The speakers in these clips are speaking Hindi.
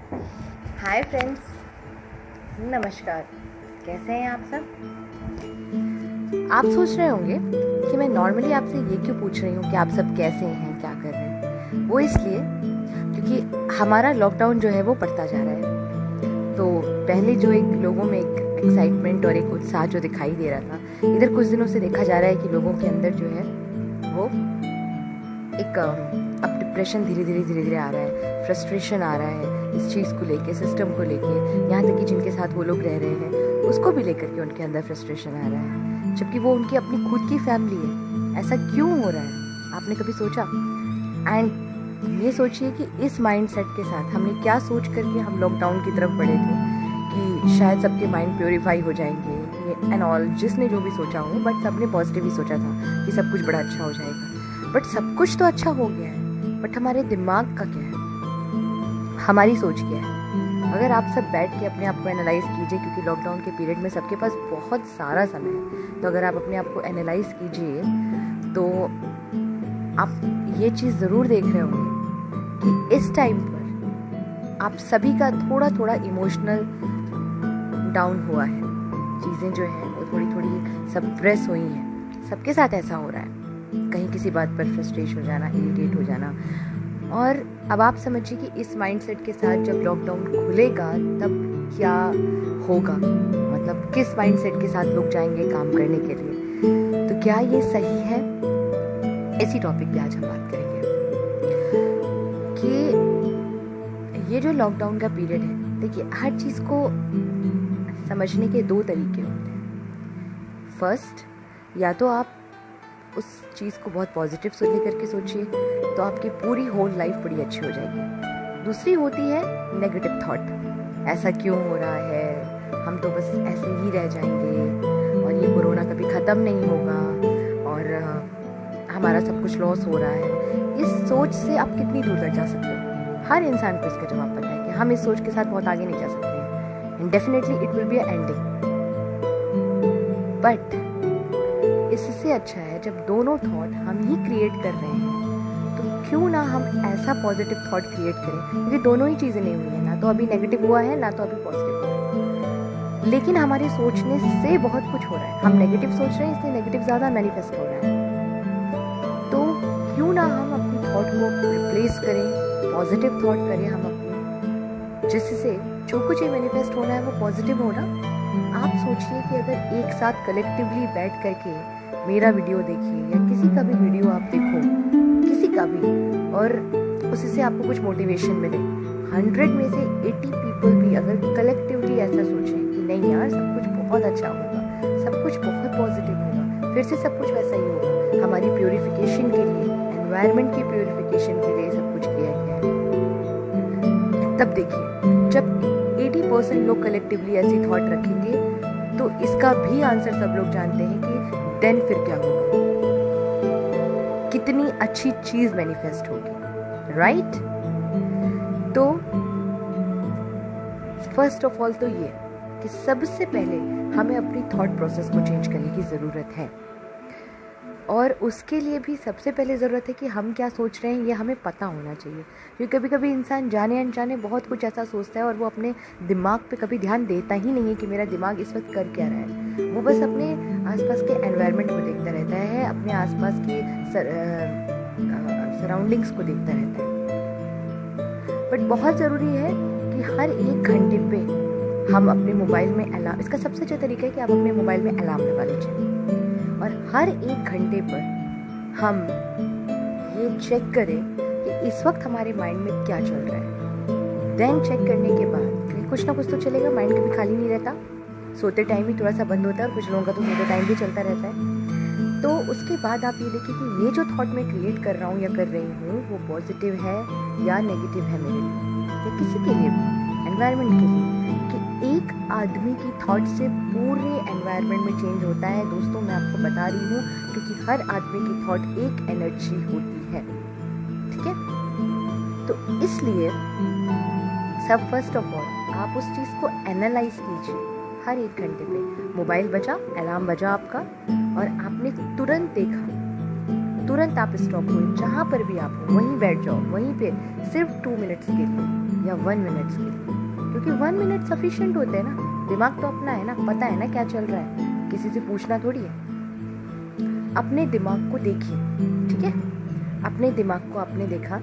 हाय फ्रेंड्स, नमस्कार। कैसे हैं आप सब? आप सोच रहे होंगे कि मैं नॉर्मली आपसे ये क्यों पूछ रही हूँ कि आप सब कैसे हैं, क्या कर रहे हैं। वो इसलिए क्योंकि हमारा लॉकडाउन जो है वो बढ़ता जा रहा है। तो पहले जो एक लोगों में एक एक्साइटमेंट और एक उत्साह जो दिखाई दे रहा था, इधर कुछ दिनों से देखा जा रहा है कि लोगों के अंदर जो है वो एक अब डिप्रेशन धीरे धीरे आ रहा है, फ्रस्ट्रेशन आ रहा है इस चीज़ को लेके, सिस्टम को लेके, यहाँ तक कि जिनके साथ वो लोग रह रहे हैं उसको भी लेकर के उनके अंदर फ्रस्ट्रेशन आ रहा है, जबकि वो उनकी अपनी खुद की फैमिली है। ऐसा क्यों हो रहा है, आपने कभी सोचा? एंड ये सोचिए कि इस माइंडसेट के साथ हमने क्या सोच करके हम लॉकडाउन की तरफ बढ़े थे कि शायद सबके माइंड प्योरीफाई हो जाएंगे एंड ऑल, जिसने जो भी सोचा हो, बट सबने पॉजिटिव ही सोचा था कि सब कुछ बड़ा अच्छा हो जाएगा। बट सब कुछ तो अच्छा हो गया है, बट हमारे दिमाग का क्या है, हमारी सोच क्या है? अगर आप सब बैठ के अपने आप को एनालाइज कीजिए, क्योंकि लॉकडाउन के पीरियड में सबके पास बहुत सारा समय है, तो अगर आप अपने आप को एनालाइज कीजिए तो आप ये चीज़ ज़रूर देख रहे होंगे कि इस टाइम पर आप सभी का थोड़ा थोड़ा इमोशनल डाउन हुआ है। चीज़ें जो हैं वो थोड़ी थोड़ी सप्रेस हुई हैं। सबके साथ ऐसा हो रहा है, कहीं किसी बात पर फ्रस्ट्रेट हो जाना, इरिटेट हो जाना। और अब आप समझिए कि इस माइंडसेट के साथ जब लॉकडाउन खुलेगा तब क्या होगा, मतलब किस माइंडसेट के साथ लोग जाएंगे काम करने के लिए। तो क्या ये सही है? इसी टॉपिक पे आज हम बात करेंगे कि ये जो लॉकडाउन का पीरियड है, देखिए हर चीज़ को समझने के दो तरीके होते हैं। फर्स्ट, या तो आप उस चीज़ को बहुत पॉजिटिव से लेकर के सोचिए तो आपकी पूरी होल लाइफ बड़ी अच्छी हो जाएगी। दूसरी होती है नेगेटिव थॉट, ऐसा क्यों हो रहा है, हम तो बस ऐसे ही रह जाएंगे और ये कोरोना कभी ख़त्म नहीं होगा और हमारा सब कुछ लॉस हो रहा है। इस सोच से आप कितनी दूर तक जा सकते हो? हर इंसान को इसका जवाब पता है कि हम इस सोच के साथ बहुत आगे नहीं जा सकते हैं, and definitely it will be a ending. But इससे अच्छा है जब दोनों थॉट हम ही क्रिएट कर रहे हैं, तो क्यों ना हम ऐसा पॉजिटिव थॉट क्रिएट करें, क्योंकि दोनों ही चीज़ें नहीं हुई है, ना तो अभी नेगेटिव हुआ है ना तो अभी पॉजिटिव हुआ है। लेकिन हमारे सोचने से बहुत कुछ हो रहा है। हम नेगेटिव सोच रहे हैं, इसलिए नेगेटिव ज़्यादा मैनिफेस्ट हो रहा है। तो क्यों ना हम अपनी थॉट को रिप्लेस करें, पॉजिटिव थॉट करें हम अपनी, जिससे जो कुछ ये मैनिफेस्ट होना है वो पॉजिटिव होना। आप सोचिए कि अगर एक साथ कलेक्टिवली बैठ करके मेरा वीडियो देखिए या किसी का भी वीडियो आप देखो, किसी का भी, और उससे आपको कुछ मोटिवेशन मिले, 100 में से 80 पीपल भी अगर कलेक्टिवली ऐसा सोचें कि नहीं यार सब कुछ बहुत अच्छा होगा, सब कुछ बहुत पॉजिटिव होगा, फिर से सब कुछ वैसा ही होगा, हमारी प्योरिफिकेशन के लिए, एनवायरनमेंट की प्योरिफिकेशन के लिए सब कुछ किया गया है। तब देखिए जब 80% लोग कलेक्टिवली ऐसी थॉट रखेंगे तो इसका भी आंसर सब लोग जानते हैं कि देन फिर क्या होगा, कितनी अच्छी चीज मैनिफेस्ट होगी, राइट? तो फर्स्ट ऑफ ऑल तो ये कि सबसे पहले हमें अपनी थॉट प्रोसेस को चेंज करने की ज़रूरत है, और उसके लिए भी सबसे पहले ज़रूरत है कि हम क्या सोच रहे हैं ये हमें पता होना चाहिए। क्योंकि कभी कभी इंसान जाने अनजाने बहुत कुछ ऐसा सोचता है और वो अपने दिमाग पे कभी ध्यान देता ही नहीं है कि मेरा दिमाग इस वक्त कर क्या रहा है। वो बस अपने आसपास के एनवायरनमेंट को देखता रहता है, अपने आसपास की सराउंडिंग्स को देखता रहता है। बट बहुत ज़रूरी है कि हर 1 घंटे पे हम अपने मोबाइल में अलार्म, इसका सबसे अच्छा तरीका है कि आप अपने मोबाइल में अलार्म लगा लीजिए और हर 1 घंटे पर हम ये चेक करें कि इस वक्त हमारे माइंड में क्या चल रहा है। देन चेक करने के बाद कुछ ना कुछ तो चलेगा, माइंड कभी खाली नहीं रहता, सोते टाइम ही थोड़ा सा बंद होता है, और कुछ लोगों का तो सोते टाइम भी चलता रहता है। तो उसके बाद आप ये देखिए कि ये जो थॉट मैं क्रिएट कर रहा हूँ या कर रही हूँ वो पॉजिटिव है या नेगेटिव है मेरे लिए, या किसी के लिए, एनवायरनमेंट के लिए। कि एक आदमी की थॉट से पूरे एनवायरनमेंट में चेंज होता है। दोस्तों मैं आपको बता रही हूँ, क्योंकि हर आदमी की थॉट एक एनर्जी होती है, ठीक है? तो इसलिए सब फर्स्ट ऑफ ऑल आप उस चीज़ को एनालाइज कीजिए। हर 1 घंटे पे मोबाइल बजा, अलार्म बजा आपका, और आपने तुरंत देखा, तुरंत आप स्टॉप हुए, जहाँ पर भी आप हो वहीं बैठ जाओ, वहीं पे सिर्फ 2 मिनट्स के लिए या 1 मिनट्स के लिए, क्योंकि 1 मिनट सफिशिएंट होते हैं ना। दिमाग तो अपना है ना, पता है ना क्या चल रहा है, किसी से पूछना थोड़ी है। अपने दिमाग को देखिए, ठीक है। अपने दिमाग को आपने देखा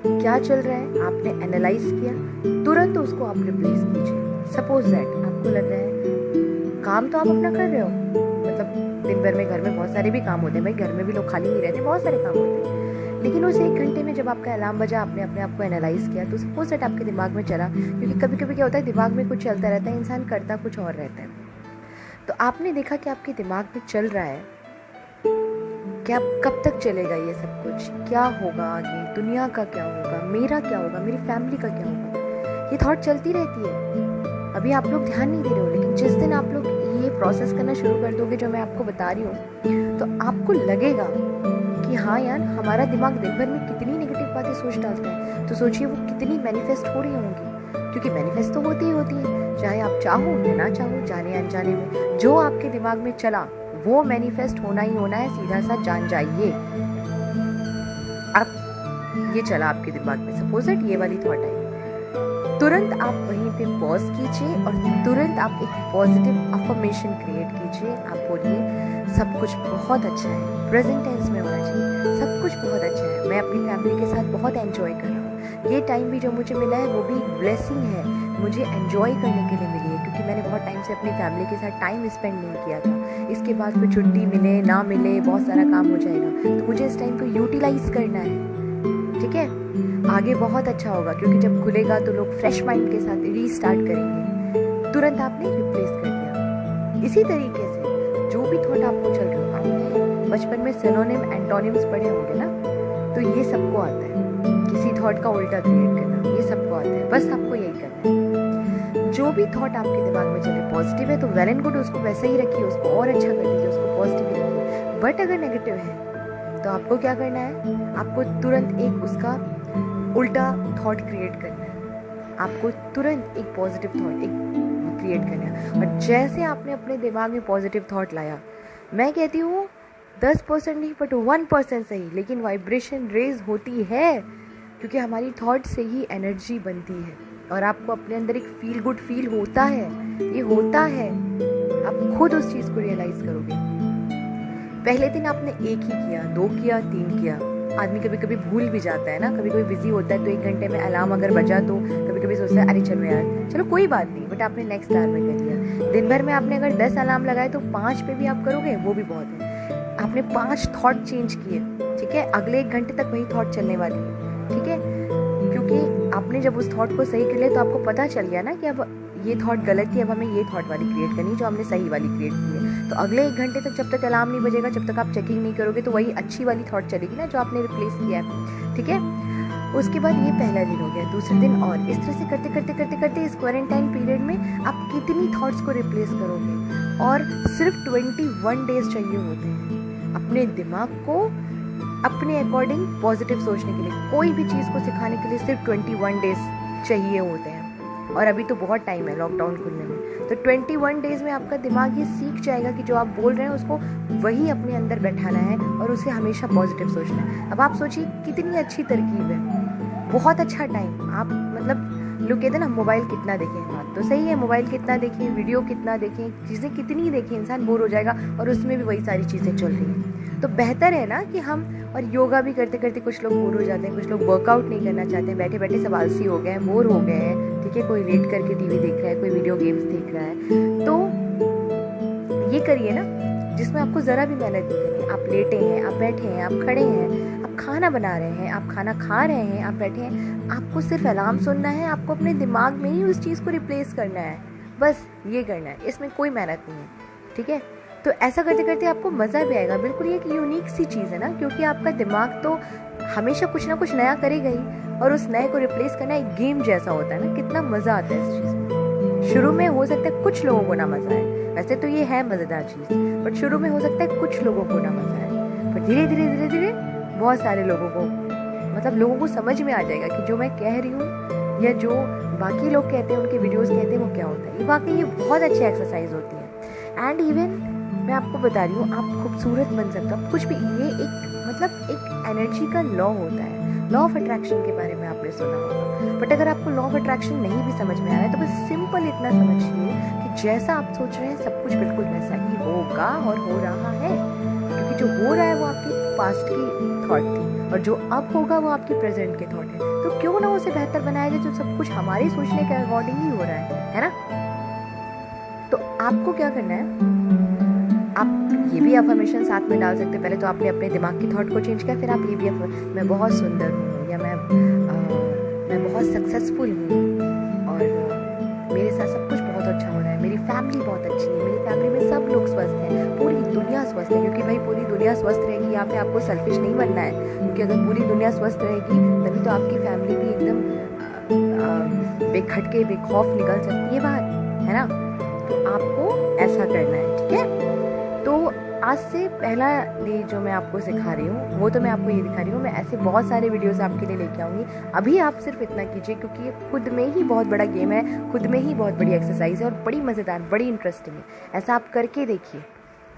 क्या चल रहा है, आपने एनालाइज किया, तुरंत उसको आप रिप्लेस कीजिए। सपोज दैट आपको लग रहा है काम तो आप अपना कर रहे हो, मतलब दिन भर में घर में बहुत सारे भी काम होते हैं भाई, घर में भी लोग खाली नहीं रहते, बहुत सारे काम होते हैं। लेकिन उस 1 घंटे में जब आपका अलार्म बजा, आपने अपने आप को एनालाइज किया, तो सपोज दैट आपके दिमाग में चला, क्योंकि कभी कभी क्या होता है दिमाग में कुछ चलता रहता है, इंसान करता कुछ और रहता है। तो आपने देखा कि आपके दिमाग में चल रहा है, क्या कब तक चलेगा ये सब कुछ, क्या होगा आगे, दुनिया का क्या होगा, मेरा क्या होगा, मेरी फैमिली का क्या होगा, ये थॉट चलती रहती है। अभी आप लोग ध्यान नहीं दे रहे हो, लेकिन जिस दिन आप लोग ये प्रोसेस करना शुरू कर दोगे जो मैं आपको बता रही हूँ, तो आपको लगेगा कि हाँ यार, हमारा दिमाग दिन भर में कितनी नेगेटिव बातें सोच डालता है। तो सोचिए वो कितनी मैनिफेस्ट हो रही होंगी, क्योंकि मैनिफेस्ट तो होती ही होती है, चाहे आप चाहो या ना चाहो, जाने अनजाने में जो आपके दिमाग में चला वो मैनिफेस्ट होना ही होना है, सीधा सा जान जाइए। अब ये चला आपके दिमाग में, सपोज दैट ये वाली थॉट आई, तुरंत आप वहीं पे पॉज कीजिए और तुरंत आप एक पॉजिटिव अफर्मेशन क्रिएट कीजिए। आप बोलिए सब कुछ बहुत अच्छा है, प्रेजेंट टेंस में होना चाहिए, सब कुछ बहुत अच्छा है, मैं अपनी फैमिली के साथ बहुत एंजॉय कर रहा हूँ, ये टाइम भी जो मुझे मिला है वो भी एक ब्लेसिंग है, मुझे एंजॉय करने के लिए मिली है, क्योंकि मैंने बहुत टाइम से अपनी फैमिली के साथ टाइम स्पेंड नहीं किया था। इसके बाद फिर छुट्टी मिले ना मिले बहुत सारा काम हो जाएगा, तो मुझे इस टाइम को यूटिलाइज करना है, ठीक है। आगे बहुत अच्छा होगा, क्योंकि जब खुलेगा तो लोग फ्रेश माइंड के साथ रीस्टार्ट करेंगे। तुरंत आपने रिप्लेस कर दिया। इसी तरीके से जो भी थॉट आपको चल रहा हो, आपने बचपन में सिनोनिम एंटोनिम्स पढ़े होंगे ना, तो ये सबको आता है, किसी थॉट का उल्टा क्रिएट करना, ये सबको आता है, बस आपको यही करना है। जो भी थॉट आपके दिमाग में चले, पॉजिटिव है तो वेल एंड गुड, उसको वैसे ही रखिए, उसको और अच्छा कर दीजिए, उसको पॉजिटिव ही रखिए। बट अगर नेगेटिव है तो आपको क्या करना है, आपको तुरंत एक उसका उल्टा थॉट क्रिएट करना है, आपको तुरंत एक पॉजिटिव थॉट एक क्रिएट करना है। और जैसे आपने अपने दिमाग में पॉजिटिव थॉट लाया, मैं कहती हूँ 10% नहीं बट 1% सही, लेकिन वाइब्रेशन रेज होती है, क्योंकि हमारी थॉट से ही एनर्जी बनती है। और आपको अपने अंदर एक फील गुड फील होता है, ये होता है, आप खुद उस चीज़ को रियलाइज करोगे। पहले दिन आपने 1 ही किया, 2 किया, 3 किया, आदमी कभी कभी भूल भी जाता है ना, कभी कभी बिजी होता है, तो 1 घंटे में अलार्म अगर बजा तो कभी कभी सोचता है अरे चलो यार, चलो कोई बात नहीं, बट आपने नेक्स्ट आवर में कर लिया। दिन भर में आपने अगर 10 अलार्म लगाए तो 5 पे भी आप करोगे, वो भी बहुत है। आपने 5 थॉट चेंज किए, ठीक है, अगले 1 घंटे तक वही थॉट चलने वाली है, ठीक है, क्योंकि आपने जब उस थॉट को सही कर लिया तो आपको पता चल गया ना कि अब ये थॉट गलत थी, अब हमें ये थॉट वाली क्रिएट करनी जो हमने सही वाली क्रिएट की है। तो अगले 1 घंटे तक जब तक अलार्म नहीं बजेगा, जब तक आप चेकिंग नहीं करोगे, तो वही अच्छी वाली थॉट चलेगी ना जो आपने रिप्लेस किया है, ठीक है। उसके बाद ये पहला दिन हो गया, दूसरे दिन और इस तरह से करते करते करते करते इस क्वारंटाइन पीरियड में आप कितनी थॉट्स को रिप्लेस करोगे। और सिर्फ 21 डेज चाहिए होते हैं अपने दिमाग को अपने अकॉर्डिंग पॉजिटिव सोचने के लिए। कोई भी चीज़ को सिखाने के लिए सिर्फ 21 डेज चाहिए होते हैं, और अभी तो बहुत टाइम है लॉकडाउन खुलने में। तो 21 डेज में आपका दिमाग ये सीख जाएगा कि जो आप बोल रहे हैं उसको वही अपने अंदर बैठाना है और उसे हमेशा पॉजिटिव सोचना है। अब आप सोचिए कितनी अच्छी तरकीब है, बहुत अच्छा टाइम। आप मतलब लोग कहते हैं ना मोबाइल कितना देखें, बात तो सही है, मोबाइल कितना देखें, वीडियो कितना देखें, चीज़ें कितनी देखें, इंसान बोर हो जाएगा, और उसमें भी वही सारी चीज़ें चल रही हैं। तो बेहतर है ना कि हम, और योगा भी करते करते कुछ लोग बोर हो जाते हैं, कुछ लोग वर्कआउट नहीं करना चाहते हैं, बैठे बैठे सब आलसी हो गए हैं, बोर हो गए हैं, ठीक है, कोई लेट करके टीवी देख रहा है, कोई वीडियो गेम्स देख रहा है। तो ये करिए ना जिसमें आपको ज़रा भी मेहनत नहीं करनी। आप लेटे हैं, आप बैठे हैं, आप खड़े हैं, आप खाना बना रहे हैं, आप खाना खा रहे हैं, आप बैठे हैं, आपको सिर्फ अलार्म सुनना है, आपको अपने दिमाग में ही उस चीज़ को रिप्लेस करना है, बस ये करना है, इसमें कोई मेहनत नहीं है, ठीक है। तो ऐसा करते करते आपको मज़ा भी आएगा। बिल्कुल ये एक यूनिक सी चीज़ है ना, क्योंकि आपका दिमाग तो हमेशा कुछ ना कुछ नया करेगा ही, और उस नए को रिप्लेस करना एक गेम जैसा होता है ना, कितना मज़ा आता है इस चीज़ में। शुरू में हो सकता है कुछ लोगों को ना मज़ा आए, वैसे तो ये है मज़ेदार चीज़, बट शुरू में हो सकता है कुछ लोगों को ना मज़ा आए, पर धीरे धीरे धीरे धीरे बहुत सारे लोगों को, मतलब लोगों को समझ में आ जाएगा कि जो मैं कह रही हूँ या जो बाकी लोग कहते हैं, उनके वीडियोस कहते हैं, वो क्या होता है। ये वाकई ये बहुत अच्छी एक्सरसाइज होती है। एंड इवन मैं आपको बता रही हूँ, आप खूबसूरत बन सकते हो, कुछ भी, ये एक मतलब एक एनर्जी का लॉ होता है। लॉ ऑफ अट्रैक्शन के बारे में आपने सुना होगा, बट अगर आपको लॉ ऑफ अट्रैक्शन नहीं भी समझ में आ रहा है तो बस सिंपल इतना समझिए कि जैसा आप सोच रहे हैं सब कुछ बिल्कुल वैसा ही होगा और हो रहा है, क्योंकि जो हो रहा है वो आपकी पास्ट की थॉट थी और जो अब होगा वो आपकी प्रेजेंट के थॉट है। तो क्यों ना उसे बेहतर बनाया जाए जो सब कुछ हमारे सोचने के अकॉर्डिंग ही हो रहा है ना। तो आपको क्या करना है, आप ये भी अफर्मेशन साथ में डाल सकते हैं। पहले तो आपने अपने दिमाग की थॉट को चेंज किया, फिर आप ये भी मैं बहुत सुंदर हूँ, या मैं बहुत सक्सेसफुल हूँ और मेरे साथ सब कुछ बहुत अच्छा हो रहा है, मेरी फैमिली बहुत अच्छी है, मेरी फैमिली में सब लोग स्वस्थ हैं, पूरी दुनिया स्वस्थ है। क्योंकि भाई पूरी दुनिया स्वस्थ रहेगी, यहाँ पे आपको सेल्फिश नहीं बनना है, क्योंकि अगर पूरी दुनिया स्वस्थ रहेगी तभी तो आपकी फैमिली भी एकदम बेखटके बेखौफ निकल सकती है बाहर, है ना। तो आपको ऐसा करना है, ठीक है। तो आज से पहला डे जो मैं आपको सिखा रही हूँ वो तो मैं आपको ये दिखा रही हूँ, मैं ऐसे बहुत सारे वीडियोस आपके लिए लेके आऊँगी। अभी आप सिर्फ इतना कीजिए, क्योंकि ये खुद में ही बहुत बड़ा गेम है, खुद में ही बहुत बड़ी एक्सरसाइज है और बड़ी मज़ेदार, बड़ी इंटरेस्टिंग है। ऐसा आप करके देखिए,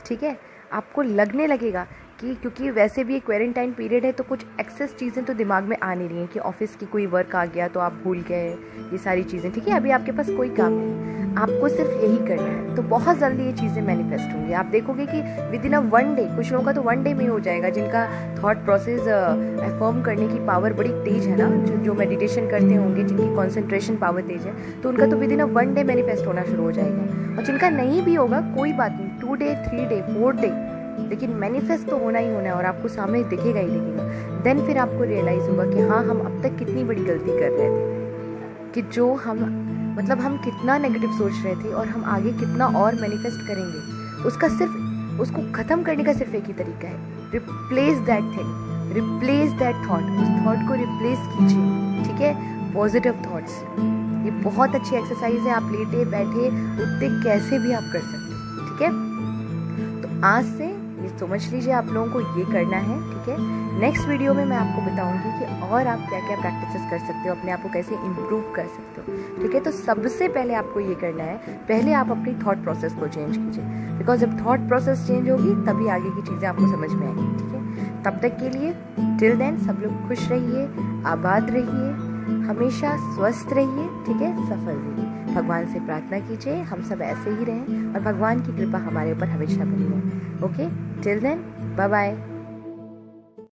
ठीक है। आपको लगने लगेगा कि क्योंकि वैसे भी एक क्वारंटाइन पीरियड है तो कुछ एक्सेस चीज़ें तो दिमाग में आ नहीं रही हैं कि ऑफिस की कोई वर्क आ गया तो आप भूल गए ये सारी चीज़ें, ठीक है। अभी आपके पास कोई काम नहीं, आपको सिर्फ यही करना है, तो बहुत जल्दी ये चीज़ें मैनिफेस्ट होंगी। आप देखोगे कि विद इन अ 1 डे, कुछ लोगों का तो 1 डे में हो जाएगा, जिनका थॉट प्रोसेस अफर्म करने की पावर बड़ी तेज है ना, जो मेडिटेशन करते होंगे, जिनकी कॉन्सेंट्रेशन पावर तेज है, तो उनका तो with in a 1 day manifest होना शुरू हो जाएगा। और जिनका नहीं भी होगा कोई बात नहीं, 2 डे 3 डे 4 डे, लेकिन मैनिफेस्ट तो होना ही होना है और आपको सामने दिखेगा ही दिखेगा। देन फिर आपको रियलाइज़ होगा कि हाँ, हम अब तक कितनी बड़ी गलती कर रहे थे, कि जो हम कितना नेगेटिव सोच रहे थे और हम आगे कितना और मैनिफेस्ट करेंगे। उसको ख़त्म करने का सिर्फ एक ही तरीका है, replace that thing, replace that thought. उस थॉट को रिप्लेस कीजिए, ठीक है, पॉजिटिव थॉट से। ये बहुत अच्छी एक्सरसाइज है, आप लेटे बैठे उठते कैसे भी आप कर सकते हैं, ठीक है। तो आज से ये समझ लीजिए आप लोगों को ये करना है, ठीक है। नेक्स्ट वीडियो में मैं आपको बताऊंगी कि और आप क्या क्या प्रैक्टिसेस कर सकते हो, अपने आप को कैसे इम्प्रूव कर सकते हो, ठीक है। तो सबसे पहले आपको ये करना है, पहले आप अपनी थॉट प्रोसेस को चेंज कीजिए, बिकॉज जब थॉट प्रोसेस चेंज होगी तभी आगे की चीज़ें आपको समझ में आएंगी, ठीक है। तब तक के लिए टिल देन सब लोग खुश रहिए, आबाद रहिए, हमेशा स्वस्थ रहिए, ठीक है, सफल रहिए। भगवान से प्रार्थना कीजिए हम सब ऐसे ही रहें और भगवान की कृपा हमारे ऊपर हमेशा बनी रहे। Okay, till then bye bye.